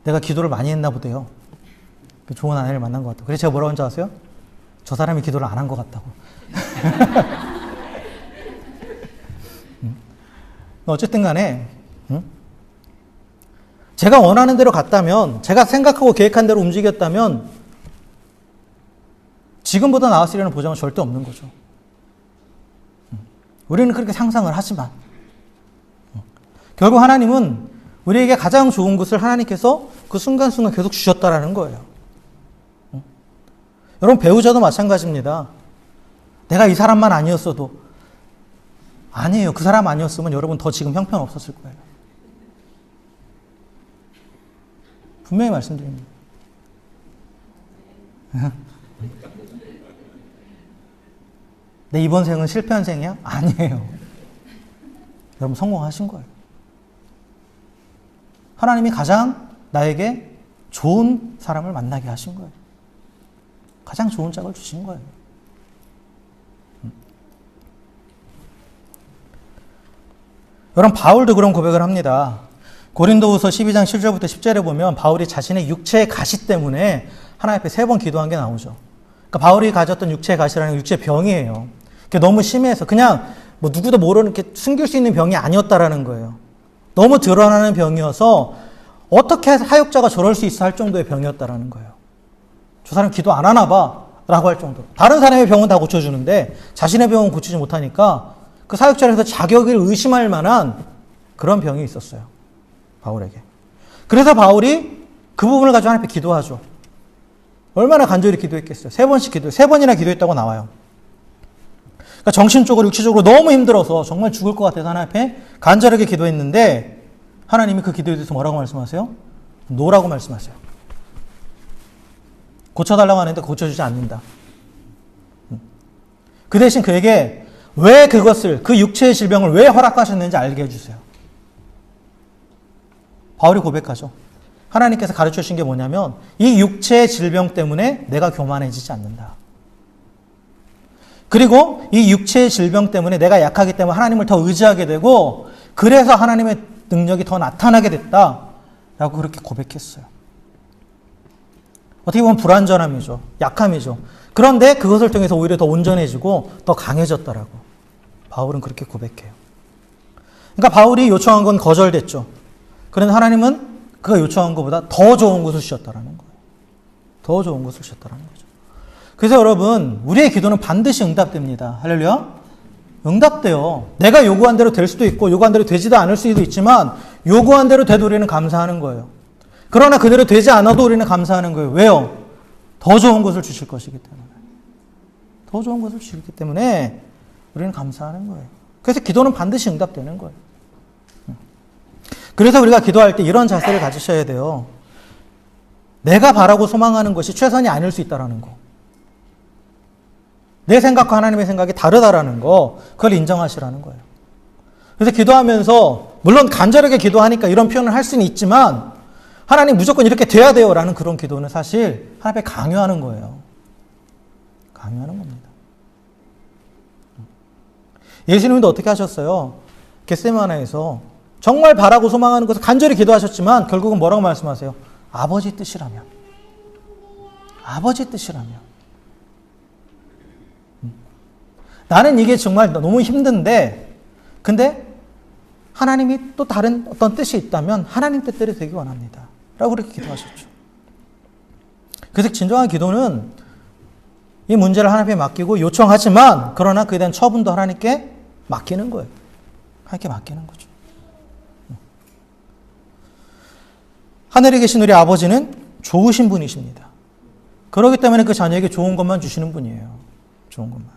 내가 기도를 많이 했나 보대요. 좋은 아내를 만난 것 같다고. 그래서 제가 뭐라고 한지 아세요? 저 사람이 기도를 안 한 것 같다고. 어쨌든 간에 제가 원하는 대로 갔다면, 제가 생각하고 계획한 대로 움직였다면 지금보다 나았으려는 보장은 절대 없는 거죠. 우리는 그렇게 상상을 하지만 결국 하나님은 우리에게 가장 좋은 것을 하나님께서 그 순간순간 계속 주셨다라는 거예요. 여러분 배우자도 마찬가지입니다. 내가 이 사람만 아니었어도 아니에요. 그 사람 아니었으면 여러분 더 지금 형편 없었을 거예요. 분명히 말씀드립니다. 내 이번 생은 실패한 생이야? 아니에요. 여러분 성공하신 거예요. 하나님이 가장 나에게 좋은 사람을 만나게 하신 거예요. 가장 좋은 짝을 주신 거예요. 여러분 바울도 그런 고백을 합니다. 고린도후서 12장 7절부터 10절에 보면 바울이 자신의 육체의 가시 때문에 하나님 앞에 3번 기도한 게 나오죠. 그러니까 바울이 가졌던 육체의 가시라는 게 육체의 병이에요. 그게 너무 심해서 그냥 뭐 누구도 모르는 이렇게 숨길 수 있는 병이 아니었다라는 거예요. 너무 드러나는 병이어서 어떻게 사역자가 저럴 수 있어 할 정도의 병이었다라는 거예요. 저 사람 기도 안 하나 봐 라고 할 정도로. 다른 사람의 병은 다 고쳐주는데 자신의 병은 고치지 못하니까 그 사역자에서 자격을 의심할 만한 그런 병이 있었어요. 바울에게. 그래서 바울이 그 부분을 가지고 하나님 앞에 기도하죠. 얼마나 간절히 기도했겠어요. 3번씩 기도해요. 3번이나 기도했다고 나와요. 그러니까 정신적으로 육체적으로 너무 힘들어서 정말 죽을 것 같아서 하나님 앞에 간절하게 기도했는데 하나님이 그 기도에 대해서 뭐라고 말씀하세요? 노라고 말씀하세요. 고쳐달라고 하는데 고쳐주지 않는다. 그 대신 그에게 왜 그것을, 그 육체의 질병을 왜 허락하셨는지 알게 해주세요. 바울이 고백하죠. 하나님께서 가르쳐 주신 게 뭐냐면 이 육체의 질병 때문에 내가 교만해지지 않는다. 그리고 이 육체의 질병 때문에 내가 약하기 때문에 하나님을 더 의지하게 되고 그래서 하나님의 능력이 더 나타나게 됐다라고 그렇게 고백했어요. 어떻게 보면 불완전함이죠. 약함이죠. 그런데 그것을 통해서 오히려 더 온전해지고 더 강해졌다라고 바울은 그렇게 고백해요. 그러니까 바울이 요청한 건 거절됐죠. 그런데 하나님은 그가 요청한 것보다 더 좋은 것을 주셨다라는 거예요. 더 좋은 것을 주셨다라는 거죠. 그래서 여러분, 우리의 기도는 반드시 응답됩니다. 할렐루야. 응답돼요. 내가 요구한 대로 될 수도 있고 요구한 대로 되지도 않을 수도 있지만 요구한 대로 돼도 우리는 감사하는 거예요. 그러나 그대로 되지 않아도 우리는 감사하는 거예요. 왜요? 더 좋은 것을 주실 것이기 때문에. 더 좋은 것을 주시기 때문에 우리는 감사하는 거예요. 그래서 기도는 반드시 응답되는 거예요. 그래서 우리가 기도할 때 이런 자세를 가지셔야 돼요. 내가 바라고 소망하는 것이 최선이 아닐 수 있다는 거. 내 생각과 하나님의 생각이 다르다라는 거, 그걸 인정하시라는 거예요. 그래서 기도하면서 물론 간절하게 기도하니까 이런 표현을 할 수는 있지만 하나님 무조건 이렇게 돼야 돼요 라는 그런 기도는 사실 하나님 앞에 강요하는 거예요. 강요하는 겁니다. 예수님도 어떻게 하셨어요? 겟세마네에서 정말 바라고 소망하는 것을 간절히 기도하셨지만 결국은 뭐라고 말씀하세요? 아버지 뜻이라면. 아버지 뜻이라면. 나는 이게 정말 너무 힘든데 근데 하나님이 또 다른 어떤 뜻이 있다면 하나님 뜻대로 되기 원합니다. 라고 그렇게 기도하셨죠. 그래서 진정한 기도는 이 문제를 하나님께 맡기고 요청하지만 그러나 그에 대한 처분도 하나님께 맡기는 거예요. 하나님께 맡기는 거죠. 하늘에 계신 우리 아버지는 좋으신 분이십니다. 그렇기 때문에 그 자녀에게 좋은 것만 주시는 분이에요. 좋은 것만.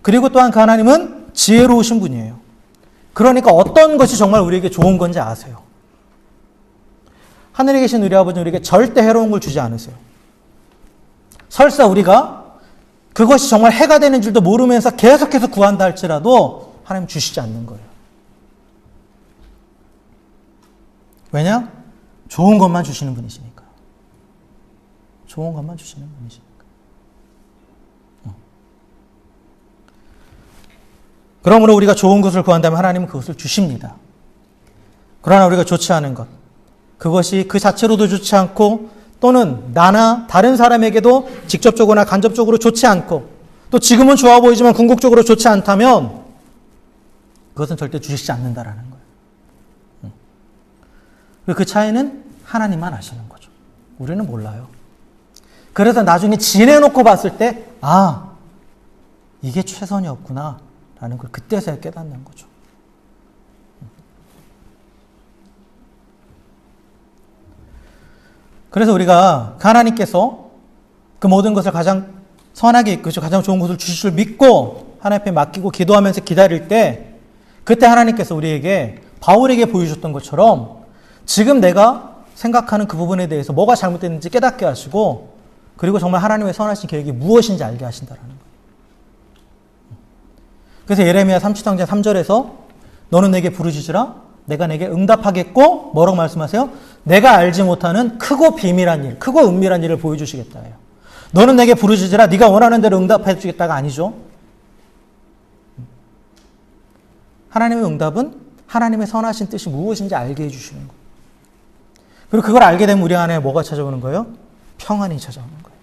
그리고 또한 그 하나님은 지혜로우신 분이에요. 그러니까 어떤 것이 정말 우리에게 좋은 건지 아세요. 하늘에 계신 우리 아버지는 우리에게 절대 해로운 걸 주지 않으세요. 설사 우리가 그것이 정말 해가 되는 줄도 모르면서 계속해서 구한다 할지라도 하나님 주시지 않는 거예요. 왜냐? 좋은 것만 주시는 분이시니까. 좋은 것만 주시는 분이시니까. 그러므로 우리가 좋은 것을 구한다면 하나님은 그것을 주십니다. 그러나 우리가 좋지 않은 것, 그것이 그 자체로도 좋지 않고 또는 나나 다른 사람에게도 직접적으로나 간접적으로 좋지 않고 또 지금은 좋아 보이지만 궁극적으로 좋지 않다면 그것은 절대 주시지 않는다라는 거예요. 그 차이는 하나님만 아시는 거죠. 우리는 몰라요. 그래서 나중에 지내놓고 봤을 때 아, 이게 최선이었구나 라는 걸 그때서야 깨닫는 거죠. 그래서 우리가 하나님께서 그 모든 것을 가장 선하게 이끄시고 가장 좋은 것을 주실 줄 믿고 하나님 앞에 맡기고 기도하면서 기다릴 때 그때 하나님께서 우리에게 바울에게 보여주셨던 것처럼 지금 내가 생각하는 그 부분에 대해서 뭐가 잘못됐는지 깨닫게 하시고 그리고 정말 하나님의 선하신 계획이 무엇인지 알게 하신다라는 거예요. 그래서 예레미야 37장 3절에서 너는 내게 부르짖으라 내가 내게 응답하겠고 뭐라고 말씀하세요? 내가 알지 못하는 크고 비밀한 일, 크고 은밀한 일을 보여주시겠다 해요. 너는 내게 부르짖으라 네가 원하는 대로 응답해 주겠다가 아니죠. 하나님의 응답은 하나님의 선하신 뜻이 무엇인지 알게 해주시는 거예요. 그리고 그걸 알게 되면 우리 안에 뭐가 찾아오는 거예요? 평안이 찾아오는 거예요.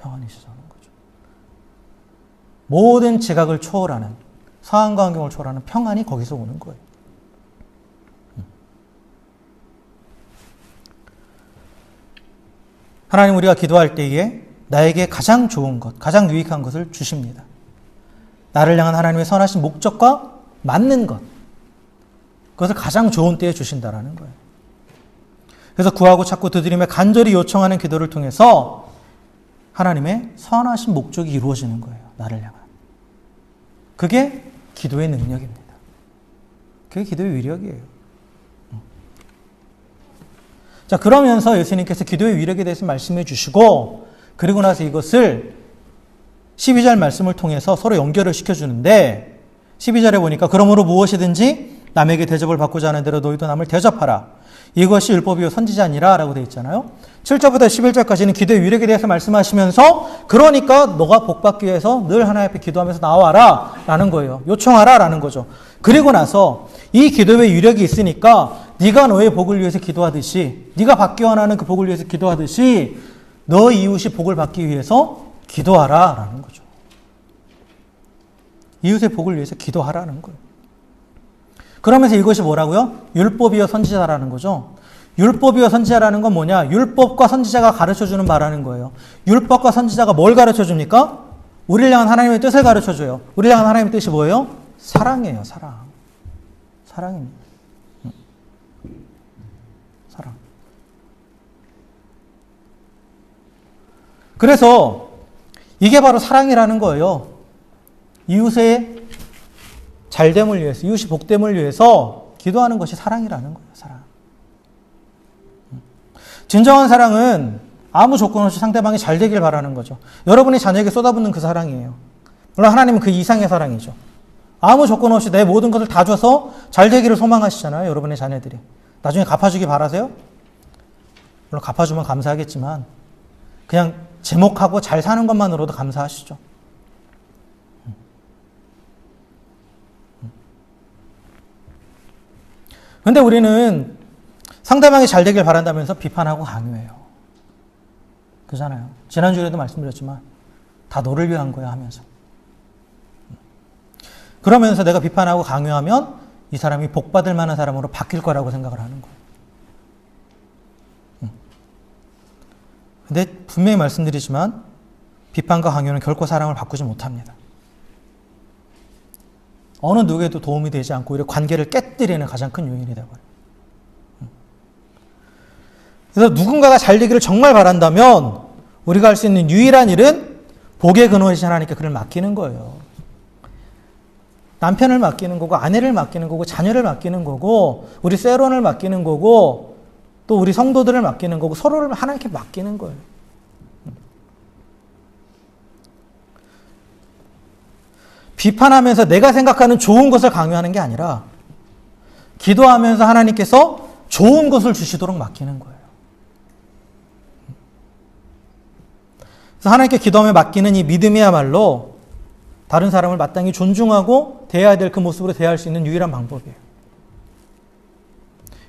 평안이 찾아오는 거죠. 모든 지각을 초월하는 상황과 환경을 초월하는 평안이 거기서 오는 거예요. 하나님 우리가 기도할 때에 나에게 가장 좋은 것, 가장 유익한 것을 주십니다. 나를 향한 하나님의 선하신 목적과 맞는 것, 그것을 가장 좋은 때에 주신다라는 거예요. 그래서 구하고 찾고 두드리며 간절히 요청하는 기도를 통해서 하나님의 선하신 목적이 이루어지는 거예요. 나를 향한. 그게 기도의 능력입니다. 그게 기도의 위력이에요. 자, 그러면서 예수님께서 기도의 위력에 대해서 말씀해 주시고, 그리고 나서 이것을 12절 말씀을 통해서 서로 연결을 시켜주는데, 12절에 보니까 그러므로 무엇이든지 남에게 대접을 받고자 하는 대로 너희도 남을 대접하라. 이것이 율법이요 선지자니라 라고 되어 있잖아요. 7절부터 11절까지는 기도의 위력에 대해서 말씀하시면서, 그러니까 너가 복받기 위해서 늘 하나님 앞에 기도하면서 나와라 라는 거예요. 요청하라 라는 거죠. 그리고 나서 이 기도의 위력이 있으니까 네가 너의 복을 위해서 기도하듯이, 네가 받기 원하는 그 복을 위해서 기도하듯이 너 이웃이 복을 받기 위해서 기도하라 라는 거죠. 이웃의 복을 위해서 기도하라는 거예요. 그러면서 이것이 뭐라고요? 율법이요 선지자라는 거죠. 율법이요 선지자라는 건 뭐냐? 율법과 선지자가 가르쳐주는 말하는 거예요. 율법과 선지자가 뭘 가르쳐줍니까? 우리를 향한 하나님의 뜻을 가르쳐줘요. 우리를 향한 하나님의 뜻이 뭐예요? 사랑이에요. 사랑. 사랑입니다. 사랑. 그래서 이게 바로 사랑이라는 거예요. 이웃의 잘됨을 위해서, 이웃이 복됨을 위해서 기도하는 것이 사랑이라는 거예요. 사랑. 진정한 사랑은 아무 조건 없이 상대방이 잘 되길 바라는 거죠. 여러분이 자녀에게 쏟아붓는 그 사랑이에요. 물론 하나님은 그 이상의 사랑이죠. 아무 조건 없이 내 모든 것을 다 줘서 잘 되기를 소망하시잖아요. 여러분의 자녀들이. 나중에 갚아주기 바라세요? 물론 갚아주면 감사하겠지만 그냥 제목하고 잘 사는 것만으로도 감사하시죠. 그런데 우리는 상대방이 잘 되길 바란다면서 비판하고 강요해요. 그잖아요. 지난주에도 말씀드렸지만 다 너를 위한 거야 하면서. 그러면서 내가 비판하고 강요하면 이 사람이 복받을 만한 사람으로 바뀔 거라고 생각을 하는 거예요. 근데 분명히 말씀드리지만 비판과 강요는 결코 사랑을 바꾸지 못합니다. 어느 누구에도 도움이 되지 않고 오히려 관계를 깨뜨리는 가장 큰 요인이 되어버려요. 그래서 누군가가 잘 되기를 정말 바란다면 우리가 할 수 있는 유일한 일은 복의 근원이신 하나님께 그를 맡기는 거예요. 남편을 맡기는 거고, 아내를 맡기는 거고, 자녀를 맡기는 거고, 우리 세론을 맡기는 거고, 또 우리 성도들을 맡기는 거고, 서로를 하나님께 맡기는 거예요. 비판하면서 내가 생각하는 좋은 것을 강요하는 게 아니라 기도하면서 하나님께서 좋은 것을 주시도록 맡기는 거예요. 그래서 하나님께 기도하며 맡기는 이 믿음이야말로 다른 사람을 마땅히 존중하고 대해야 될 그 모습으로 대할 수 있는 유일한 방법이에요.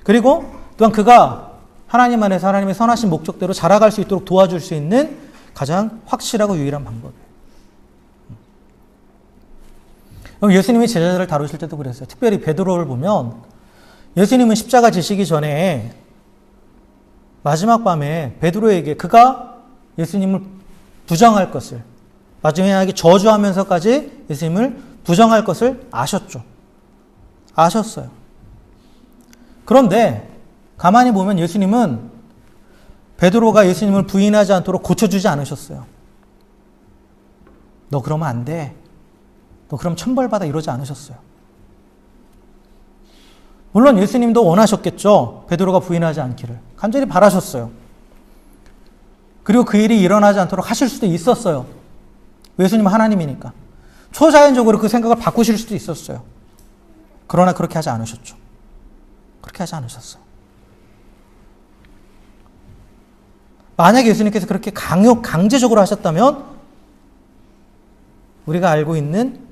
그리고 또한 그가 하나님 안에서 하나님의 선하신 목적대로 자라갈 수 있도록 도와줄 수 있는 가장 확실하고 유일한 방법이에요. 예수님이 제자들을 다루실 때도 그랬어요. 특별히 베드로를 보면 예수님은 십자가 지시기 전에 마지막 밤에 베드로에게 그가 예수님을 부정할 것을, 마지막에 저주하면서까지 예수님을 부정할 것을 아셨죠. 아셨어요. 그런데 가만히 보면 예수님은 베드로가 예수님을 부인하지 않도록 고쳐주지 않으셨어요. 너 그러면 안 돼. 너 그럼 천벌받아 이러지 않으셨어요. 물론 예수님도 원하셨겠죠. 베드로가 부인하지 않기를. 간절히 바라셨어요. 그리고 그 일이 일어나지 않도록 하실 수도 있었어요. 예수님은 하나님이니까. 초자연적으로 그 생각을 바꾸실 수도 있었어요. 그러나 그렇게 하지 않으셨죠. 그렇게 하지 않으셨어요. 만약에 예수님께서 그렇게 강제적으로 하셨다면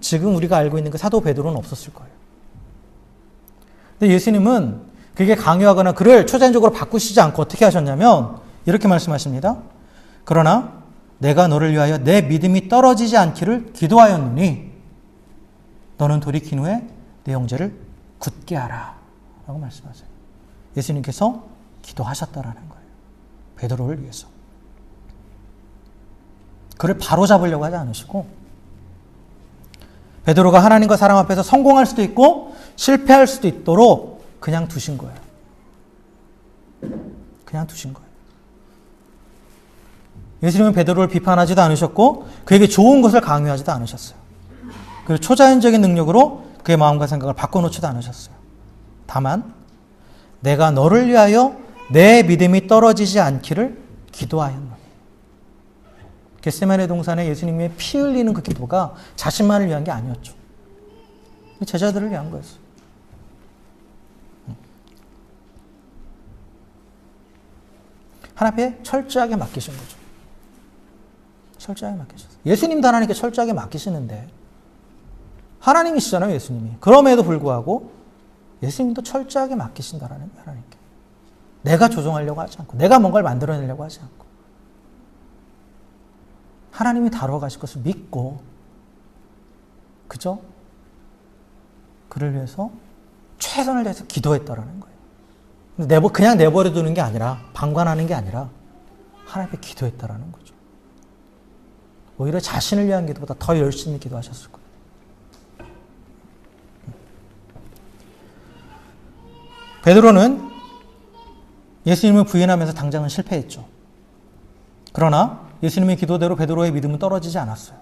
지금 우리가 알고 있는 그 사도 베드로는 없었을 거예요. 근데 예수님은 그게 강요하거나 그를 초자연적으로 바꾸시지 않고 어떻게 하셨냐면 이렇게 말씀하십니다. 그러나 내가 너를 위하여 내 믿음이 떨어지지 않기를 기도하였노니 너는 돌이킨 후에 내 형제를 굳게 하라 라고 말씀하세요. 예수님께서 기도하셨다라는 거예요. 베드로를 위해서. 그를 바로잡으려고 하지 않으시고 베드로가 하나님과 사람 앞에서 성공할 수도 있고 실패할 수도 있도록 그냥 두신 거예요. 그냥 두신 거예요. 예수님은 베드로를 비판하지도 않으셨고 그에게 좋은 것을 강요하지도 않으셨어요. 그리고 초자연적인 능력으로 그의 마음과 생각을 바꿔놓지도 않으셨어요. 다만 내가 너를 위하여 내 믿음이 떨어지지 않기를 기도하였노니. 겟세마네 동산에 예수님의 피 흘리는 그 기도가 자신만을 위한 게 아니었죠. 제자들을 위한 거였어요. 하나님께 철저하게 맡기신 거죠. 철저하게 맡기셨어요. 예수님도 하나님께 철저하게 맡기시는데 하나님이시잖아요, 예수님이. 그럼에도 불구하고 예수님도 철저하게 맡기신다라는 거예요, 하나님께. 내가 조종하려고 하지 않고 내가 뭔가를 만들어내려고 하지 않고 하나님이 다루어 가실 것을 믿고 그죠? 그를 위해서 최선을 다해서 기도했다라는 거예요. 그냥 내버려 두는 게 아니라 방관하는 게 아니라 하나님께 기도했다라는 거죠. 오히려 자신을 위한 기도보다 더 열심히 기도하셨을 거예요. 베드로는 예수님을 부인하면서 당장은 실패했죠. 그러나 예수님의 기도대로 베드로의 믿음은 떨어지지 않았어요.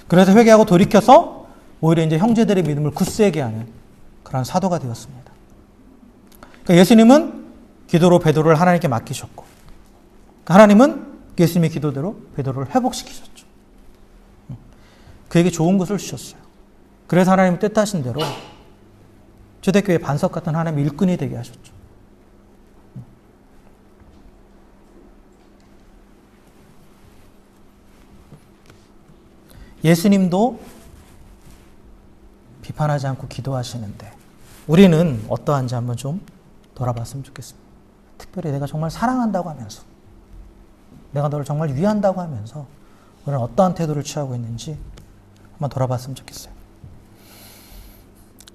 그래서 회개하고 돌이켜서 오히려 이제 형제들의 믿음을 굳세게 하는 그런 사도가 되었습니다. 그러니까 예수님은 기도로 베드로를 하나님께 맡기셨고 하나님은 예수님의 기도대로 베드로를 회복시키셨죠. 그에게 좋은 것을 주셨어요. 그래서 하나님이 뜻하신 대로 초대교회 반석 같은 하나님의 일꾼이 되게 하셨죠. 예수님도 비판하지 않고 기도하시는데 우리는 어떠한지 한번 좀 돌아봤으면 좋겠습니다. 특별히 내가 정말 사랑한다고 하면서 내가 너를 정말 위한다고 하면서 우리는 어떠한 태도를 취하고 있는지 한번 돌아봤으면 좋겠어요.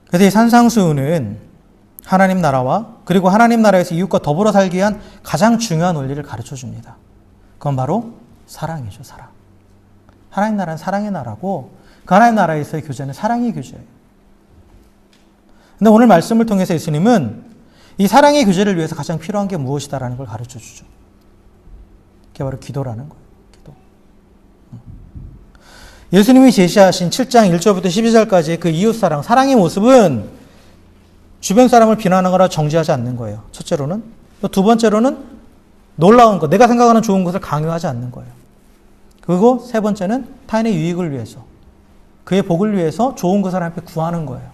그래서 이 산상수훈은 하나님 나라와 그리고 하나님 나라에서 이웃과 더불어 살기 위한 가장 중요한 원리를 가르쳐 줍니다. 그건 바로 사랑이죠, 사랑. 하나님 나라는 사랑의 나라고 그 하나님 나라에서의 교제는 사랑의 교제예요. 근데 오늘 말씀을 통해서 예수님은 이 사랑의 교제를 위해서 가장 필요한 게 무엇이다라는 걸 가르쳐 주죠. 그게 바로 기도라는 거예요. 기도. 예수님이 제시하신 7장 1절부터 12절까지의 그 이웃사랑, 사랑의 모습은 주변 사람을 비난하거나 정죄하지 않는 거예요. 첫째로는. 또 두 번째로는 놀라운 것, 내가 생각하는 좋은 것을 강요하지 않는 거예요. 그리고 세 번째는 타인의 유익을 위해서, 그의 복을 위해서 좋은 것을 하나님 앞에 구하는 거예요.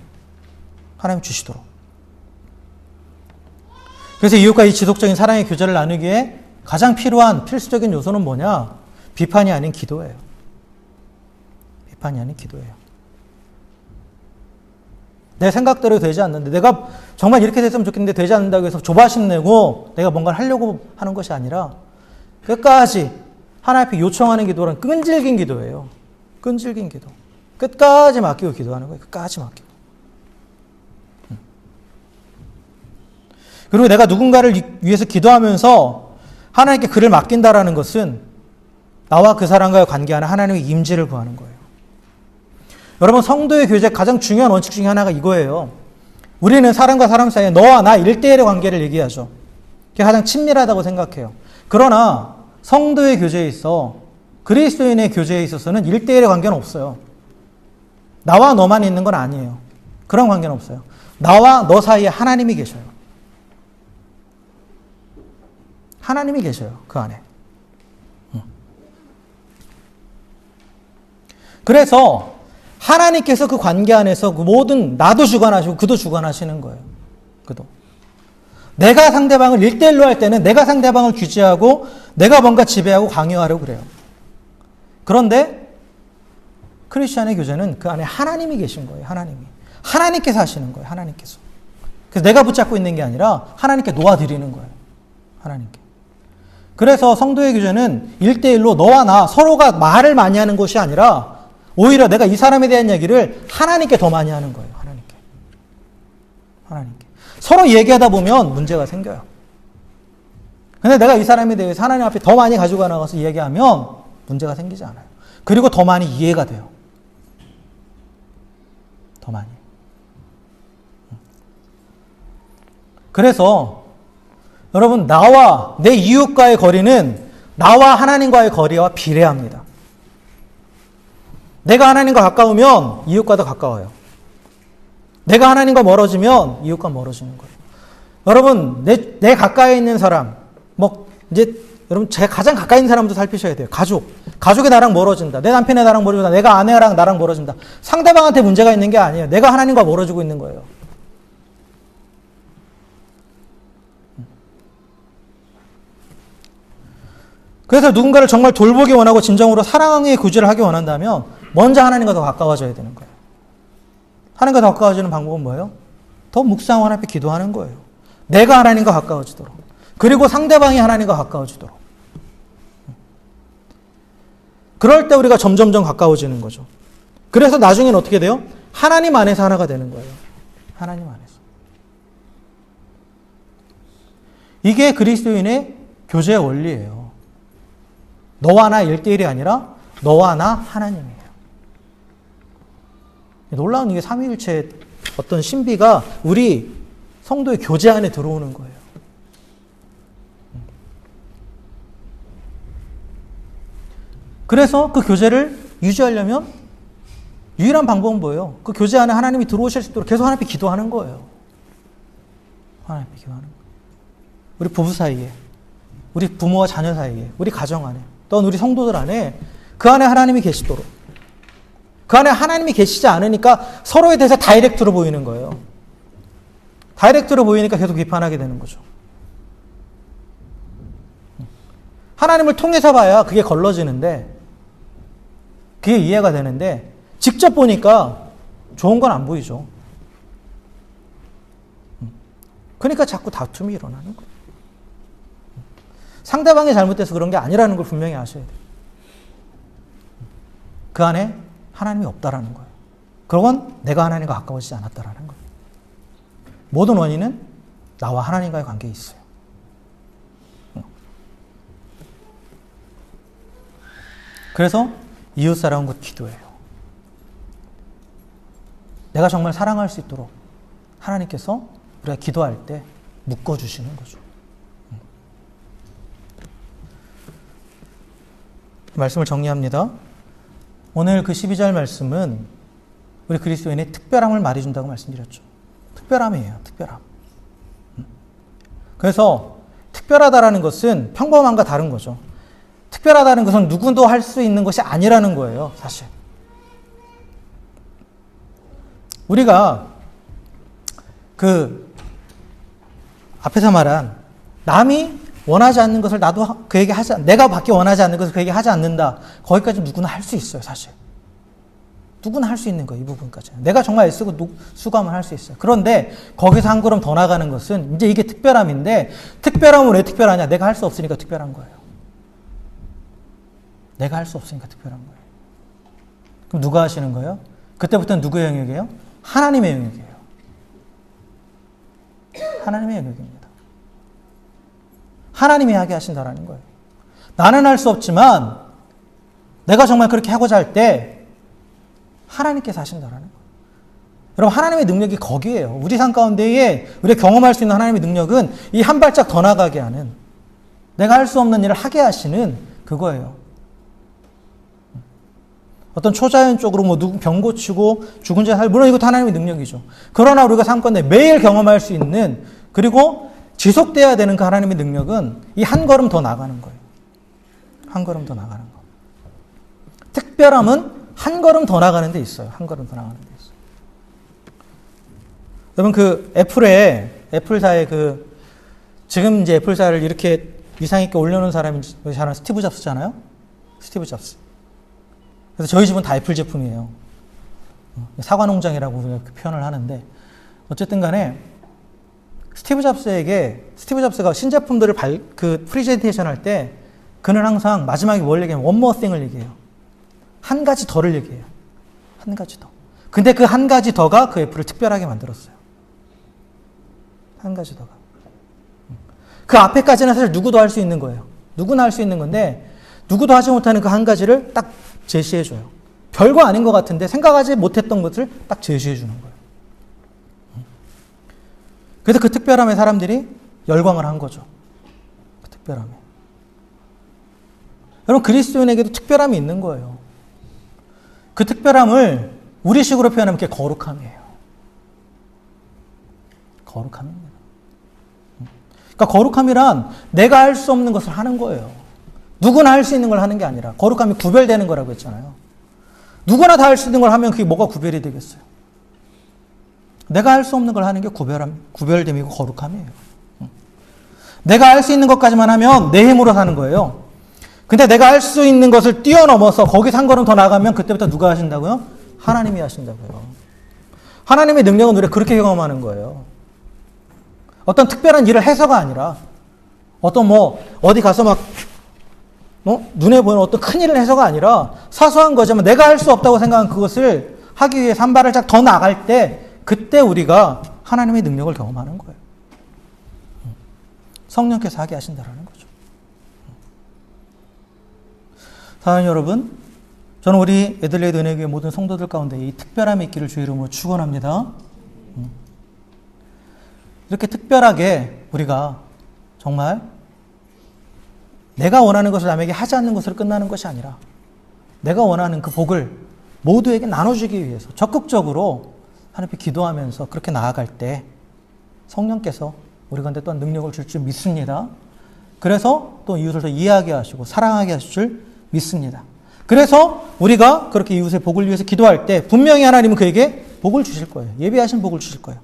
하나님 주시도록. 그래서 이웃과 이 지속적인 사랑의 교제를 나누기에 가장 필요한 필수적인 요소는 뭐냐? 비판이 아닌 기도예요. 비판이 아닌 기도예요. 내 생각대로 되지 않는데, 내가 정말 이렇게 됐으면 좋겠는데 되지 않는다고 해서 조바심 내고 내가 뭔가를 하려고 하는 것이 아니라 끝까지 하나님 앞에 요청하는 기도는 끈질긴 기도예요. 끈질긴 기도. 끝까지 맡기고 기도하는 거예요. 끝까지 맡기고. 그리고 내가 누군가를 위해서 기도하면서 하나님께 그를 맡긴다라는 것은 나와 그 사람과의 관계하는 하나님의 임재를 구하는 거예요. 여러분, 성도의 교제 가장 중요한 원칙 중에 하나가 이거예요. 우리는 사람과 사람 사이에 너와 나 1대1의 관계를 얘기하죠. 그게 가장 친밀하다고 생각해요. 그러나 성도의 교제에 있어, 그리스도인의 교제에 있어서는 1대1의 관계는 없어요. 나와 너만 있는 건 아니에요. 그런 관계는 없어요. 나와 너 사이에 하나님이 계셔요. 하나님이 계셔요. 그 안에. 그래서 하나님께서 그 관계 안에서 그 모든, 나도 주관하시고 그도 주관하시는 거예요. 그도. 내가 상대방을 1대1로 할 때는 내가 상대방을 규제하고 내가 뭔가 지배하고 강요하려고 그래요. 그런데 크리스천의 교제는 그 안에 하나님이 계신 거예요. 하나님이. 하나님께서 하시는 거예요. 하나님께서. 그래서 내가 붙잡고 있는 게 아니라 하나님께 놓아드리는 거예요. 하나님께. 그래서 성도의 교제는 1대1로 너와 나 서로가 말을 많이 하는 것이 아니라 오히려 내가 이 사람에 대한 얘기를 하나님께 더 많이 하는 거예요. 하나님께. 하나님께. 서로 얘기하다 보면 문제가 생겨요. 근데 내가 이 사람에 대해서 하나님 앞에 더 많이 가지고 나가서 얘기하면 문제가 생기지 않아요. 그리고 더 많이 이해가 돼요. 더 많이. 그래서 여러분, 나와 내 이웃과의 거리는 나와 하나님과의 거리와 비례합니다. 내가 하나님과 가까우면 이웃과도 가까워요. 내가 하나님과 멀어지면 이웃과 멀어지는 거예요. 여러분, 내 가까이 있는 사람, 여러분, 제 가장 가까이 있는 사람도 살피셔야 돼요. 가족이 나랑 멀어진다. 내 남편이 나랑 멀어진다. 내가 아내랑 나랑 멀어진다. 상대방한테 문제가 있는 게 아니에요. 내가 하나님과 멀어지고 있는 거예요. 그래서 누군가를 정말 돌보기 원하고 진정으로 사랑의 구제를 하기 원한다면 먼저 하나님과 더 가까워져야 되는 거예요. 하나님과 더 가까워지는 방법은 뭐예요? 더 묵상하고 하나님 앞에 기도하는 거예요. 내가 하나님과 가까워지도록. 그리고 상대방이 하나님과 가까워지도록. 그럴 때 우리가 점점점 가까워지는 거죠. 그래서 나중에는 어떻게 돼요? 하나님 안에서 하나가 되는 거예요. 하나님 안에서. 이게 그리스도인의 교제의 원리예요. 너와 나 1대1이 아니라 너와 나 하나님이에요. 놀라운 이게 삼위일체의 어떤 신비가 우리 성도의 교제 안에 들어오는 거예요. 그래서 그 교제를 유지하려면 유일한 방법은 뭐예요? 그 교제 안에 하나님이 들어오실 수 있도록 계속 하나님 앞에 기도하는 거예요. 하나님 앞에 기도하는 거예요. 우리 부부 사이에, 우리 부모와 자녀 사이에, 우리 가정 안에, 또는 우리 성도들 안에 그 안에 하나님이 계시도록. 그 안에 하나님이 계시지 않으니까 서로에 대해서 다이렉트로 보이는 거예요. 다이렉트로 보이니까 계속 비판하게 되는 거죠. 하나님을 통해서 봐야 그게 걸러지는데, 그게 이해가 되는데, 직접 보니까 좋은 건 안 보이죠. 그러니까 자꾸 다툼이 일어나는 거예요. 상대방이 잘못돼서 그런 게 아니라는 걸 분명히 아셔야 돼요. 그 안에 하나님이 없다라는 거예요. 그건 내가 하나님과 가까워지지 않았다라는 거예요. 모든 원인은 나와 하나님과의 관계에 있어요. 그래서 이웃사랑은 곧 기도예요. 내가 정말 사랑할 수 있도록 하나님께서 우리가 기도할 때 묶어주시는 거죠. 말씀을 정리합니다. 오늘 그 12절 말씀은 우리 그리스도인의 특별함을 말해준다고 말씀드렸죠. 특별함이에요. 특별함. 그래서 특별하다라는 것은 평범함과 다른 거죠. 특별하다는 것은 누구도 할 수 있는 것이 아니라는 거예요. 사실. 우리가 그 앞에서 말한 남이 원하지 않는 것을 나도 그에게 내가 받기 원하지 않는 것을 그에게 하지 않는다. 거기까지 누구나 할 수 있어요, 사실. 누구나 할 수 있는 거예요, 이 부분까지. 내가 정말 애쓰고 수고하면 할 수 있어요. 그런데 거기서 한 걸음 더 나가는 것은 이제 이게 특별함인데, 특별함은 왜 특별하냐? 내가 할 수 없으니까 특별한 거예요. 내가 할 수 없으니까 특별한 거예요. 그럼 누가 하시는 거예요? 그때부터는 누구의 영역이에요? 하나님의 영역이에요. 하나님의 영역입니다. 하나님이 하게 하신다라는 거예요. 나는 할 수 없지만 내가 정말 그렇게 하고자 할 때 하나님께서 하신다라는 거예요. 여러분, 하나님의 능력이 거기에요. 우리 삶 가운데에 우리가 경험할 수 있는 하나님의 능력은 이 한 발짝 더 나가게 하는, 내가 할 수 없는 일을 하게 하시는 그거예요. 어떤 초자연적으로 누구 병 고치고 죽은 자 살, 물론 이것도 하나님의 능력이죠. 그러나 우리가 삶 가운데 매일 경험할 수 있는, 그리고 지속돼야 되는 그 하나님의 능력은 이 한 걸음 더 나가는 거예요. 한 걸음 더 나가는 거. 특별함은 한 걸음 더 나가는 데 있어요. 한 걸음 더 나가는 데 있어요. 여러분, 그 애플사의 지금 이제 애플사를 이렇게 위상 있게 올려놓은 사람이 저는 스티브 잡스잖아요. 스티브 잡스. 그래서 저희 집은 다 애플 제품이에요. 사과 농장이라고 우리가 표현을 하는데, 어쨌든 간에 스티브 잡스가 신제품들을 프리젠테이션 할 때 그는 항상 마지막에 뭘 얘기하면 one more thing을 얘기해요. 한 가지 더를 얘기해요. 한 가지 더. 근데 그 한 가지 더가 그 애플을 특별하게 만들었어요. 한 가지 더가. 그 앞에까지는 사실 누구도 할 수 있는 거예요. 누구나 할 수 있는 건데, 누구도 하지 못하는 그 한 가지를 딱 제시해줘요. 별거 아닌 것 같은데 생각하지 못했던 것을 딱 제시해주는 거예요. 그래서 그 특별함에 사람들이 열광을 한 거죠. 그 특별함에. 여러분, 그리스도인에게도 특별함이 있는 거예요. 그 특별함을 우리식으로 표현하면 그게 거룩함이에요. 거룩함입니다. 그러니까 거룩함이란 내가 할 수 없는 것을 하는 거예요. 누구나 할 수 있는 걸 하는 게 아니라, 거룩함이 구별되는 거라고 했잖아요. 누구나 다 할 수 있는 걸 하면 그게 뭐가 구별이 되겠어요? 내가 할 수 없는 걸 하는 게 구별됨이고 거룩함이에요. 내가 할 수 있는 것까지만 하면 내 힘으로 사는 거예요. 근데 내가 할 수 있는 것을 뛰어넘어서 거기서 한 걸음 더 나가면 그때부터 누가 하신다고요? 하나님이 하신다고요. 하나님의 능력은 우리가 그렇게 경험하는 거예요. 어떤 특별한 일을 해서가 아니라, 어떤 어디 가서 막 눈에 보이는 어떤 큰 일을 해서가 아니라 사소한 거지만 내가 할 수 없다고 생각한 그것을 하기 위해 한 발을 더 나갈 때, 그때 우리가 하나님의 능력을 경험하는 거예요. 성령께서 하게 하신다라는 거죠. 사랑하는 여러분, 저는 우리 애들레이드 은혜교회 모든 성도들 가운데 이 특별함이 있기를 주의 이름으로 축원합니다. 이렇게 특별하게 우리가 정말 내가 원하는 것을 남에게 하지 않는 것으로 끝나는 것이 아니라, 내가 원하는 그 복을 모두에게 나눠주기 위해서 적극적으로 하나님께 기도하면서 그렇게 나아갈 때 성령께서 우리 가운데 또한 능력을 줄 줄 믿습니다. 그래서 또 이웃을 더 이해하게 하시고 사랑하게 하실 줄 믿습니다. 그래서 우리가 그렇게 이웃의 복을 위해서 기도할 때 분명히 하나님은 그에게 복을 주실 거예요. 예비하신 복을 주실 거예요.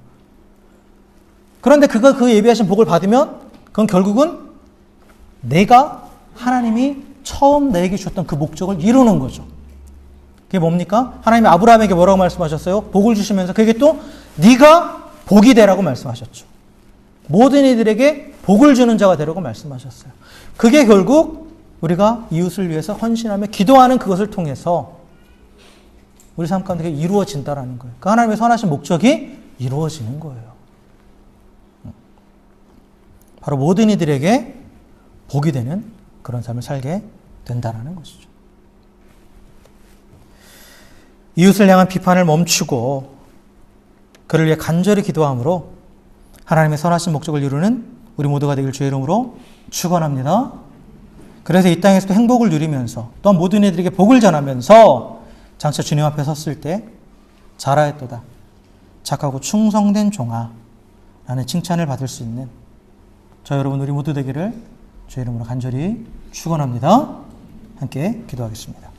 그런데 그 예비하신 복을 받으면 그건 결국은 내가 하나님이 처음 내게 주셨던 그 목적을 이루는 거죠. 그게 뭡니까? 하나님이 아브라함에게 뭐라고 말씀하셨어요? 복을 주시면서 그에게 또 네가 복이 되라고 말씀하셨죠. 모든 이들에게 복을 주는 자가 되라고 말씀하셨어요. 그게 결국 우리가 이웃을 위해서 헌신하며 기도하는 그것을 통해서 우리 삶 가운데 이루어진다라는 거예요. 그 하나님의 선하신 목적이 이루어지는 거예요. 바로 모든 이들에게 복이 되는 그런 삶을 살게 된다라는 것이죠. 이웃을 향한 비판을 멈추고 그를 위해 간절히 기도함으로 하나님의 선하신 목적을 이루는 우리 모두가 되길 주의 이름으로 축원합니다. 그래서 이 땅에서도 행복을 누리면서 또한 모든 이들에게 복을 전하면서 장차 주님 앞에 섰을 때 잘하였도다, 착하고 충성된 종아 라는 칭찬을 받을 수 있는 저 여러분 우리 모두 되기를 주의 이름으로 간절히 축원합니다. 함께 기도하겠습니다.